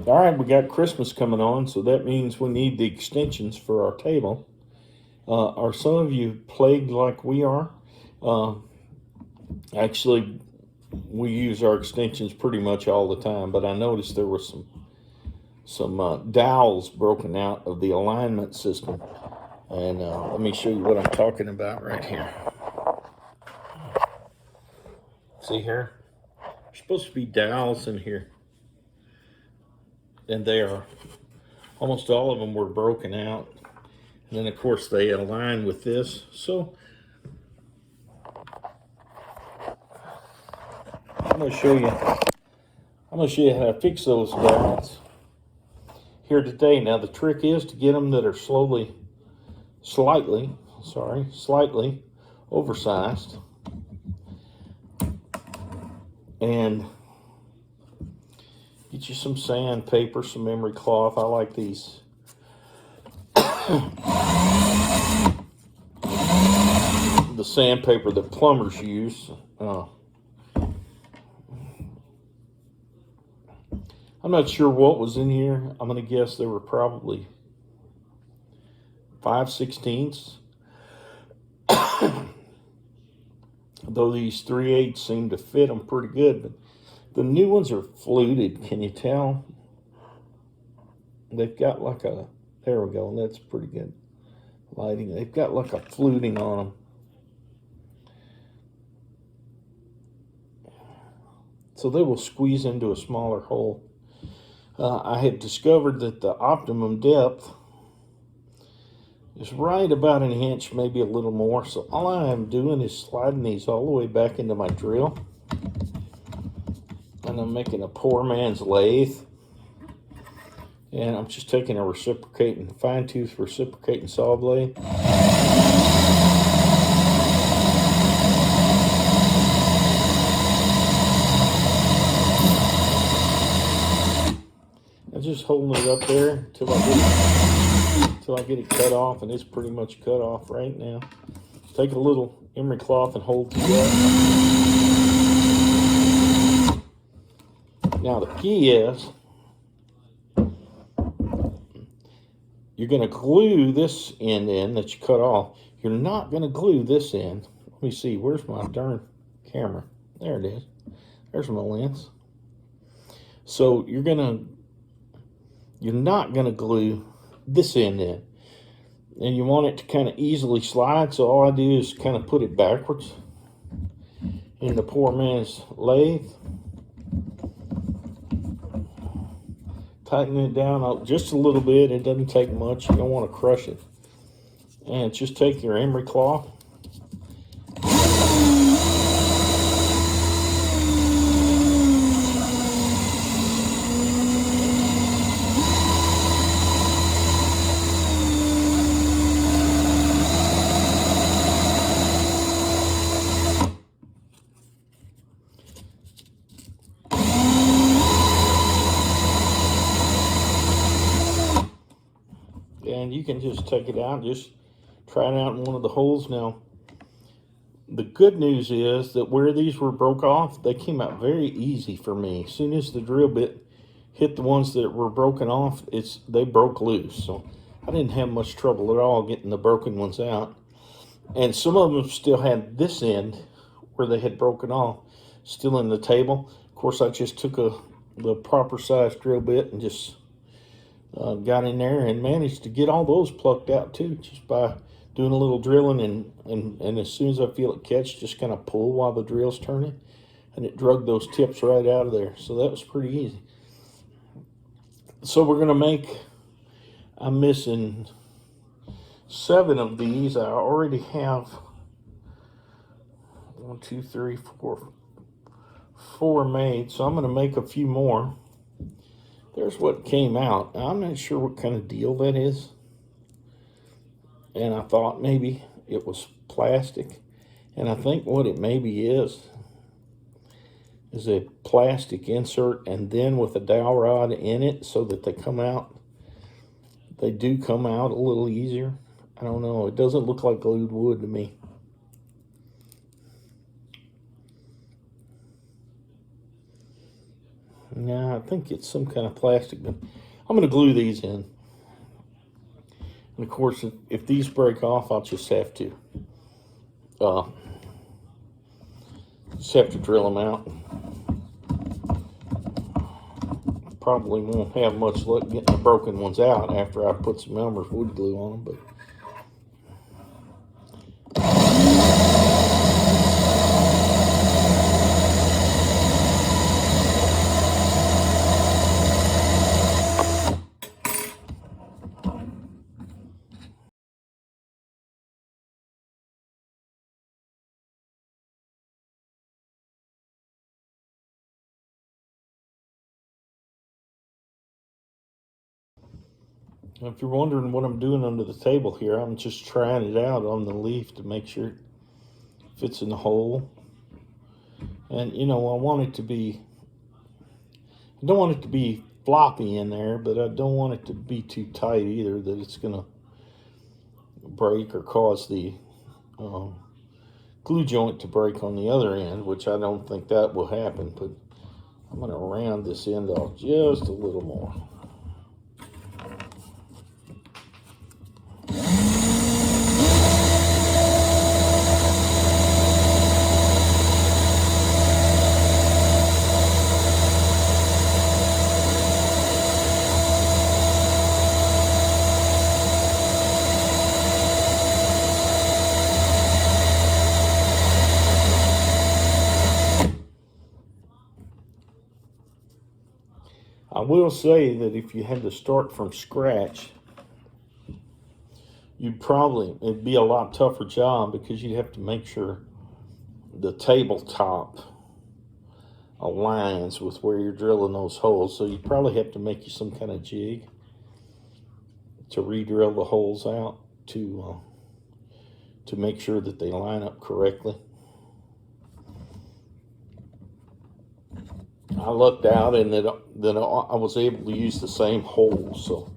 All right, we got Christmas coming on, so that means we need the extensions for our table. Are some of you plagued like we are? Uh, Actually, we use our extensions pretty much all the time, but I noticed there was some dowels broken out of the alignment system. And let me show you what I'm talking about right here. See here? There's supposed to be dowels in here. And they are. Almost all of them were broken out. And then, of course, they align with this. So I'm going to show you how to fix those dowels here today. Now, the trick is to get them that are slightly oversized, and get you some sandpaper, some emery cloth. I like these. The sandpaper that plumbers use. I'm not sure what was in here. I'm going to guess there were probably 5/16. Though these 3/8 seem to fit them pretty good, but the new ones are fluted. Can you tell? They've got like a, there we go, that's pretty good lighting. They've got like a fluting on them. So they will squeeze into a smaller hole. I have discovered that the optimum depth is right about an inch, maybe a little more. So all I am doing is sliding these all the way back into my drill. And I'm making a poor man's lathe. And I'm just taking a fine tooth reciprocating saw blade. I'm just holding it up there until I get it cut off, and it's pretty much cut off right now. Take a little emery cloth and hold it up. Now the key is you're going to glue this end in that you cut off. You're not going to glue this end. Let me see, where's my darn camera? There it is. There's my lens. So you're not going to glue this end in. And you want it to kind of easily slide, so all I do is kind of put it backwards in the poor man's lathe. Tighten it down just a little bit. It doesn't take much. You don't want to crush it. And just take your emery cloth. And you can just take it out, just try it out in one of the holes. Now, the good news is that where these were broke off, they came out very easy for me. As soon as the drill bit hit the ones that were broken off, they broke loose. So I didn't have much trouble at all getting the broken ones out. And some of them still had this end where they had broken off still in the table. Of course, I just took the proper size drill bit and just got in there and managed to get all those plucked out too, just by doing a little drilling, and as soon as I feel it catch, just kind of pull while the drill's turning, and it drug those tips right out of there. So that was pretty easy. So we're gonna I'm missing 7 of these. I already have 1, 2, 3, 4 made, so I'm gonna make a few more. There's what came out. I'm not sure what kind of deal that is. And I thought maybe it was plastic. And I think what it maybe is a plastic insert, and then with a dowel rod in it so that they do come out a little easier. I don't know. It doesn't look like glued wood to me. No, I think it's some kind of plastic, but I'm going to glue these in. And of course, if these break off, I'll just have to drill them out. Probably won't have much luck getting the broken ones out after I put some Elmer's wood glue on them, but if you're wondering what I'm doing under the table here, I'm just trying it out on the leaf to make sure it fits in the hole. And I want it to be, I don't want it to be floppy in there, but I don't want it to be too tight either that it's going to break or cause the glue joint to break on the other end, which I don't think that will happen, but I'm going to round this end off just a little more. I will say that if you had to start from scratch, it'd be a lot tougher job because you'd have to make sure the tabletop aligns with where you're drilling those holes. So you'd probably have to make you some kind of jig to re-drill the holes out to make sure that they line up correctly. I lucked out in that I was able to use the same holes, so.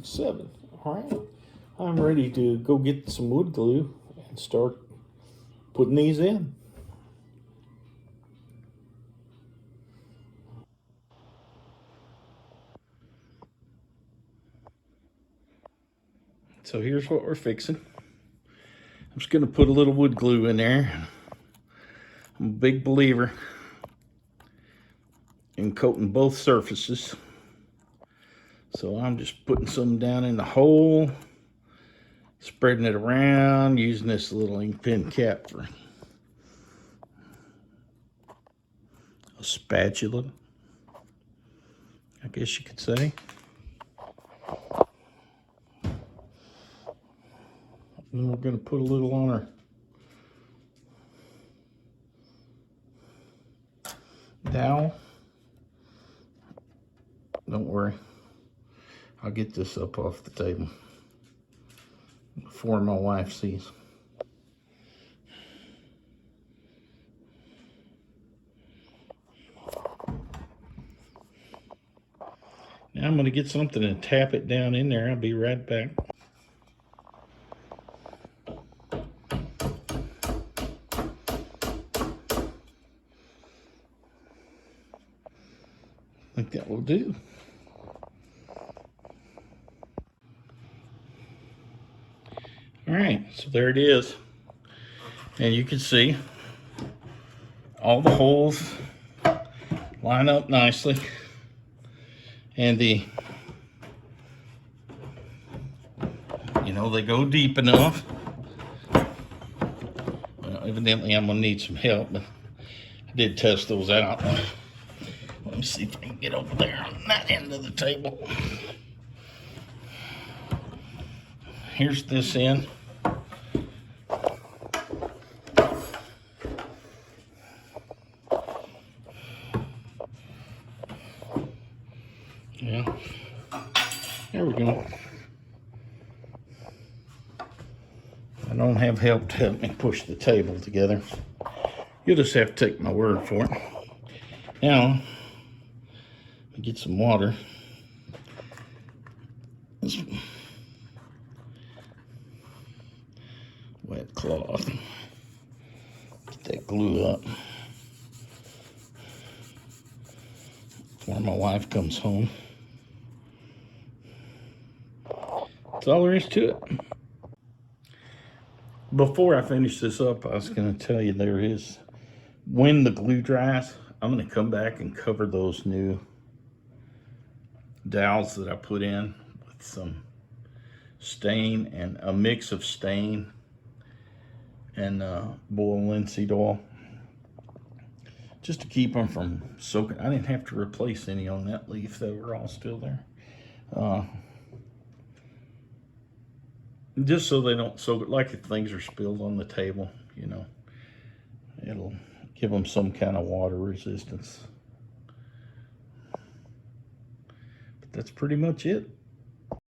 Seven. All right, I'm ready to go get some wood glue and start putting these in. So here's what we're fixing. I'm just going to put a little wood glue in there. I'm a big believer in coating both surfaces. So I'm just putting some down in the hole, spreading it around, using this little ink pen cap for a spatula, I guess you could say. And we're going to put a little on our dowel. Don't worry, I'll get this up off the table before my wife sees. Now I'm going to get something and tap it down in there. I'll be right back. I think that will do. All right, so there it is. And you can see all the holes line up nicely. And they go deep enough. Well, evidently I'm gonna need some help, but I did test those out. Let me see if I can get over there on that end of the table. Here's this end. Yeah, there we go. I don't have help to help me push the table together. You'll just have to take my word for it. Now, get some water. This wet cloth. Get that glue up before my wife comes home. That's all there is to it. Before I finish this up, I was going to tell you there is, when the glue dries, I'm going to come back and cover those new dowels that I put in with some stain and a mix of stain and boiled linseed oil, just to keep them from soaking. I didn't have to replace any on that leaf. They were all still there. Just so they don't soak it, like if things are spilled on the table, you know, it'll give them some kind of water resistance. But that's pretty much it.